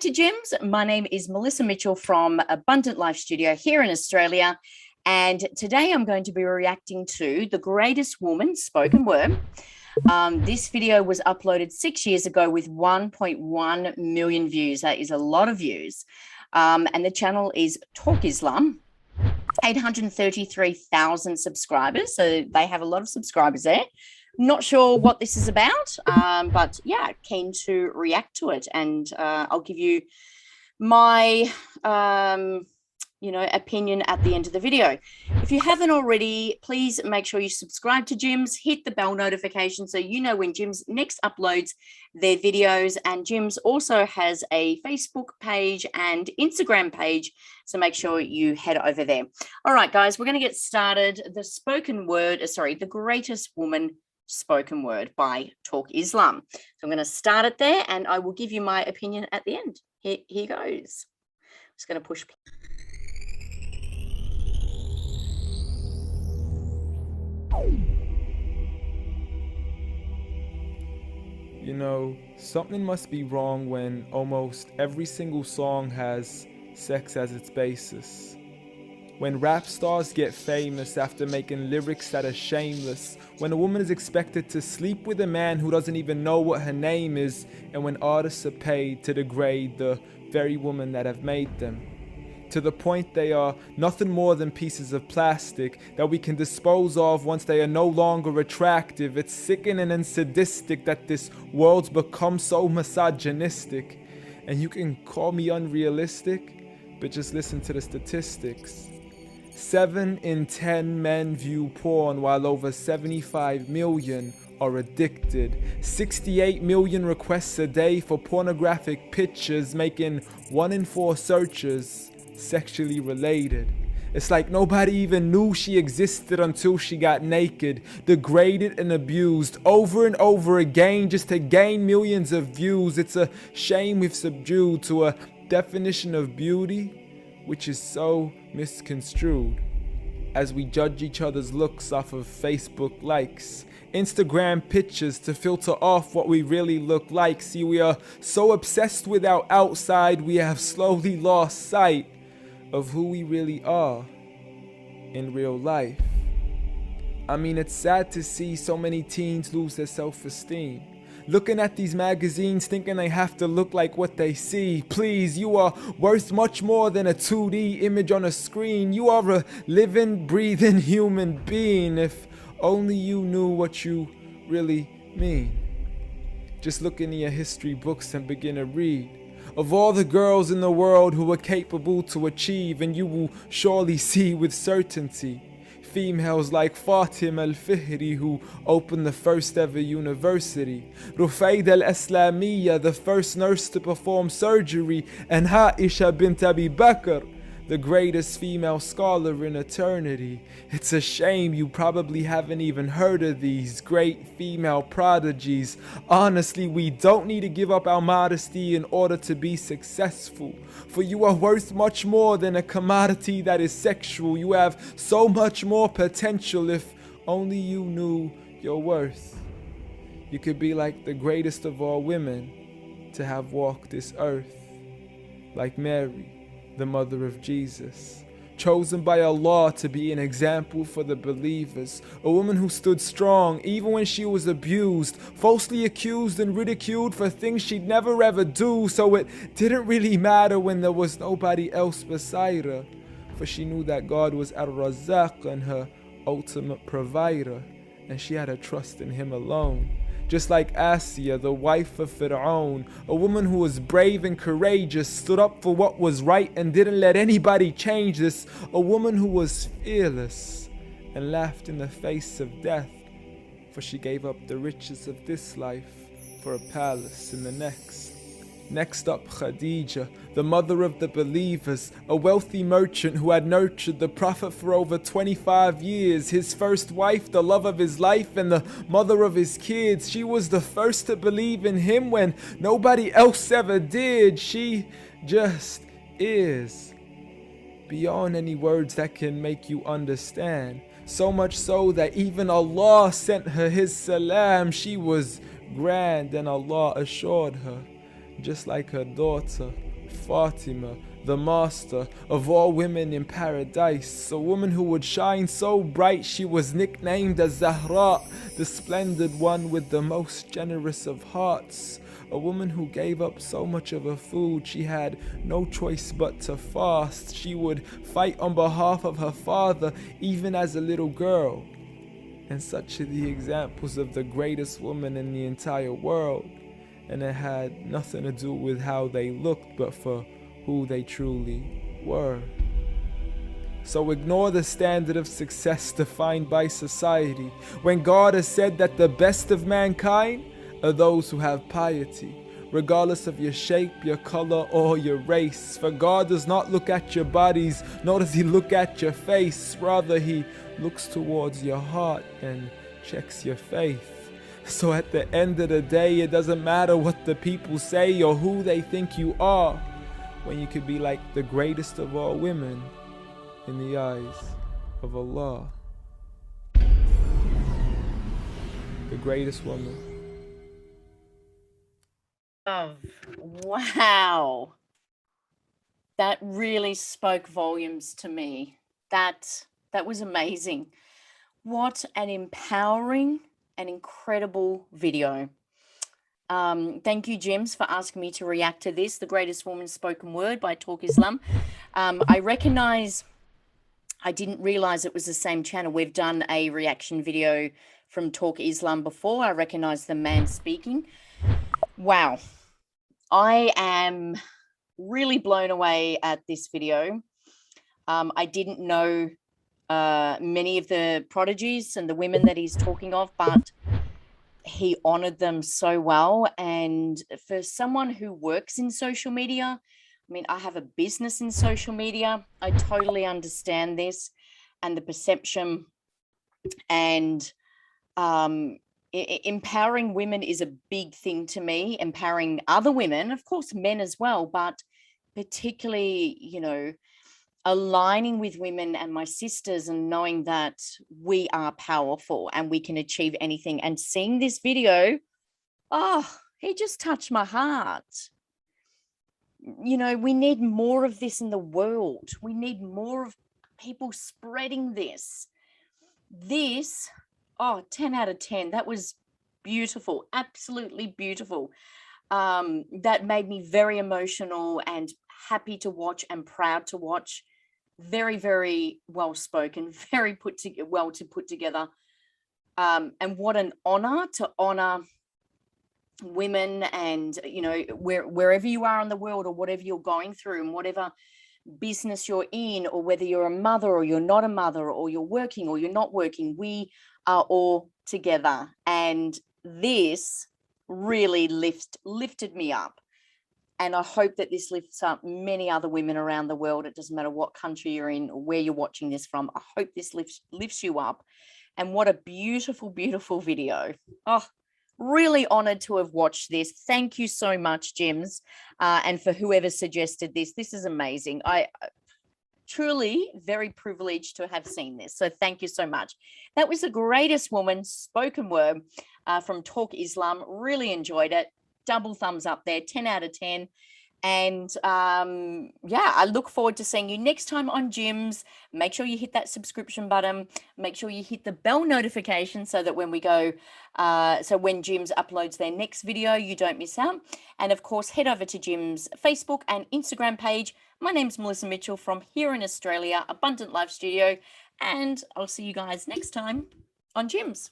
to JIMBS. My name is Melissa Mitchell from Abundant Life Studio here in Australia. And today I'm going to be reacting to The Greatest Woman Spoken Word. This video was uploaded 6 years ago with 1.1 million views. That is a lot of views. And the channel is Talk Islam. 833,000 subscribers. So they have a lot of subscribers there. Not sure what this is about, but yeah, keen to react to it. And I'll give you my, opinion at the end of the video. If you haven't already, please make sure you subscribe to JIMBS, hit the bell notification so you know when JIMBS next uploads their videos. And JIMBS also has a Facebook page and Instagram page, so make sure you head over there. All right, guys, we're going to get started. The Greatest Woman Spoken Word by Talk Islam. So I'm going to start it there and I will give you my opinion at the end. Here goes. I'm just going to push. You know, something must be wrong when almost every single song has sex as its basis. When rap stars get famous after making lyrics that are shameless. When a woman is expected to sleep with a man who doesn't even know what her name is. And when artists are paid to degrade the very women that have made them. To the point they are nothing more than pieces of plastic that we can dispose of once they are no longer attractive. It's sickening and sadistic that this world's become so misogynistic. And you can call me unrealistic, but just listen to the statistics. 7 in 10 men view porn while over 75 million are addicted. 68 million requests a day for pornographic pictures, making 1 in 4 searches sexually related. It's like nobody even knew she existed until she got naked, degraded and abused over and over again just to gain millions of views. It's a shame we've subdued to a definition of beauty which is so misconstrued, as we judge each other's looks off of Facebook likes, Instagram pictures to filter off what we really look like. See, we are so obsessed with our outside, we have slowly lost sight of who we really are in real life. I mean, it's sad to see so many teens lose their self-esteem. Looking at these magazines thinking they have to look like what they see. Please, you are worth much more than a 2D image on a screen. You are a living, breathing human being. If only you knew what you really mean. Just look into your history books and begin to read of all the girls in the world who were capable to achieve, and you will surely see with certainty females like Fatima al-Fihri, who opened the first ever university, Rufaida al-Islamiyya, the first nurse to perform surgery, and Aisha bint Abi Bakr, the greatest female scholar in eternity. It's a shame you probably haven't even heard of these great female prodigies. Honestly, we don't need to give up our modesty in order to be successful. For you are worth much more than a commodity that is sexual. You have so much more potential if only you knew your worth. You could be like the greatest of all women to have walked this earth, like Mary, the mother of Jesus, chosen by Allah to be an example for the believers, a woman who stood strong even when she was abused, falsely accused and ridiculed for things she'd never ever do, so it didn't really matter when there was nobody else beside her, for she knew that God was Ar-Razzaq and her ultimate provider, and she had a trust in Him alone. Just like Asiya, the wife of Pharaoh, a woman who was brave and courageous, stood up for what was right and didn't let anybody change this. A woman who was fearless and laughed in the face of death, for she gave up the riches of this life for a palace in the next. Next up, Khadija, the mother of the believers, a wealthy merchant who had nurtured the Prophet for over 25 years, his first wife, the love of his life, and the mother of his kids. She was the first to believe in him when nobody else ever did. She just is, beyond any words that can make you understand. So much so that even Allah sent her His salam. She was grand, and Allah assured her, just like her daughter, Fatima, the master of all women in paradise, a woman who would shine so bright she was nicknamed as Zahra, the splendid one with the most generous of hearts, a woman who gave up so much of her food she had no choice but to fast. She would fight on behalf of her father even as a little girl. And such are the examples of the greatest woman in the entire world. And it had nothing to do with how they looked, but for who they truly were. So ignore the standard of success defined by society, when God has said that the best of mankind are those who have piety, regardless of your shape, your color, or your race. For God does not look at your bodies, nor does He look at your face. Rather, He looks towards your heart and checks your faith. So at the end of the day, it doesn't matter what the people say or who they think you are, when you could be like the greatest of all women in the eyes of Allah. The greatest woman. Oh, wow. That really spoke volumes to me. That was amazing. What an empowering and incredible video. Thank you, JIMBS, for asking me to react to this, The Greatest Woman Spoken Word by Talk Islam. I didn't realize it was the same channel. We've done a reaction video from Talk Islam before. I recognize the man speaking. Wow. I am really blown away at this video. I didn't know many of the prodigies and the women that he's talking of, but he honored them so well. And for someone who works in social media, I mean, I have a business in social media. I totally understand this and the perception, and empowering women is a big thing to me. Empowering other women, of course, men as well, but particularly, you know, aligning with women and my sisters and knowing that we are powerful and we can achieve anything. And seeing this video, oh, he just touched my heart. You know, we need more of this in the world. We need more of people spreading this. This, oh, 10 out of 10. That was beautiful, absolutely beautiful. That made me very emotional and happy to watch and proud to watch. Very, very well spoken, very put together. And what an honor to honor women, and you know, wherever you are in the world, or whatever you're going through, and whatever business you're in, or whether you're a mother or you're not a mother, or you're working or you're not working, we are all together. And this really lifted me up. And I hope that this lifts up many other women around the world. It doesn't matter what country you're in or where you're watching this from. I hope this lifts you up. And what a beautiful, beautiful video. Oh, really honored to have watched this. Thank you so much, JIMBS. And for whoever suggested this, this is amazing. I truly very privileged to have seen this. So thank you so much. That was The Greatest Woman Spoken Word from Talk Islam. Really enjoyed it. Double thumbs up there, 10 out of 10. And yeah, I look forward to seeing you next time on JIMBS. Make sure you hit that subscription button. Make sure you hit the bell notification so that when we go, so when JIMBS uploads their next video, you don't miss out. And of course, head over to JIMBS Facebook and Instagram page. My name's Melissa Mitchell from here in Australia, Abundant Life Studio. And I'll see you guys next time on JIMBS.